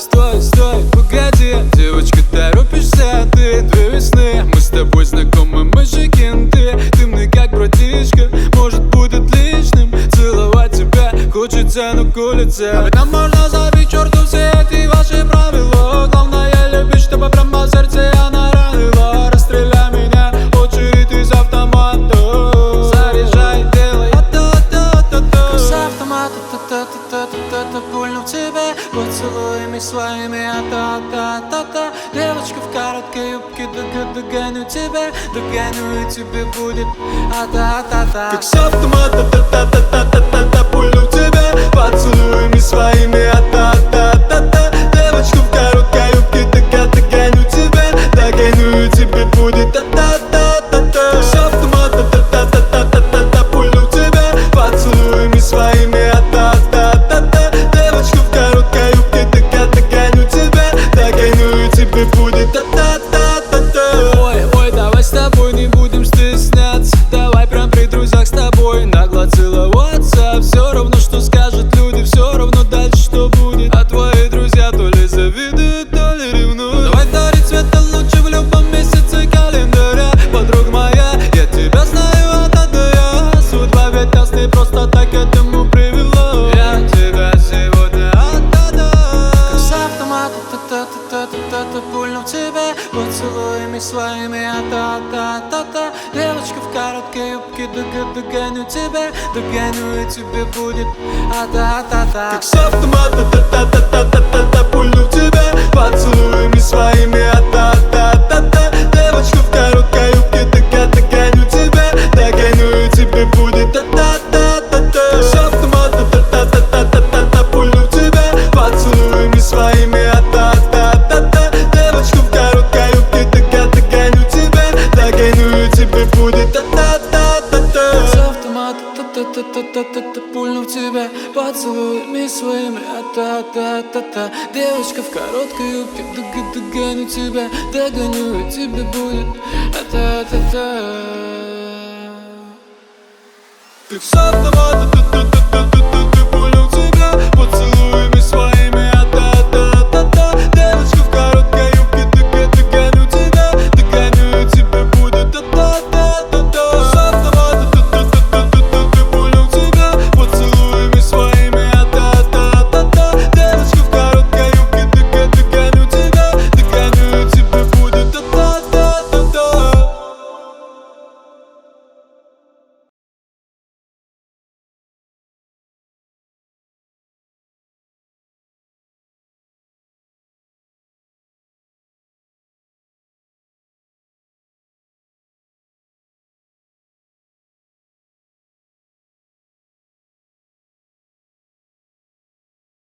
стой, стой, погоди, девочка, торопишься ты. 2 весны, мы с тобой знакомы, мы же кенты. Ты мне как братишка, может будет лишним целовать тебя хочется, но колется. А ведь нам можно забить черту все эти ваши правила. Главное любить, чтобы прямо в сердце она ранила. Расстреляй меня, очередь из автомата. Заряжай, делай та-та-та-та-та. С автомата та-та-та-та-та-та. Больно в тебе поцелуями своими, та-та-та-та. Девочка в короткой юбке, догоню тебя, догоню и тебе будет та-та-та-та. Как с автомата та-та-та-та-та-та. Больно в тебе поцелуями своими, та-та-та-та. Девочка в короткой юбке, догоню тебя, догоню и тебе будет та-та-та-та-та. Как с автомата та-та-та-та-та-та. Больно в тебе поцелуями своими, та-та-та-та. Девочка в короткой юбке, догоню тебя, догоню и тебе будет та-та-та-та-та. Ой, ой, давай с тобой не будем стесняться. Давай прям при друзьях с тобой нагло целоваться. Все равно, что скажут люди, все равно дальше что будет. А твои друзья то ли завидуют, то ли ревнуют. Давай дарить цветы лучше в любом месяце календаря. Подруга моя, я тебя знаю от А до Я. Судьба ведь нас не просто так к этому привела. Я тебя сегодня отдам. Как с автомата та-та-та-та-та-та. Больно в тебе поцелуями своими, та-та-та-та. Девочка в короткой юбке, догоню тебя, догоню и тебе будет та-та-та-та. Как с автомата та-та-та-та-та-та. Больно в тебе поцелуями своими, та-та-та-та. Девочка в короткой юбке, догоню тебя, догоню и тебе будет та-та-та-та-та. Как с автомата та-та-та-та-та-та. Больно в тебе поцелуями своими, та-та-та-та. Девочка в короткой юбке, догоню тебя, догоню и тебе будет та-та-та-та-та. С автомата та-та-та-та-та-та. Больно в тебя поцелуями своими, та-та-та-та. Девочка в короткой юбке, догоню тебя, догоню и тебе будет та-та-та-та. Как с автомата та-та-та.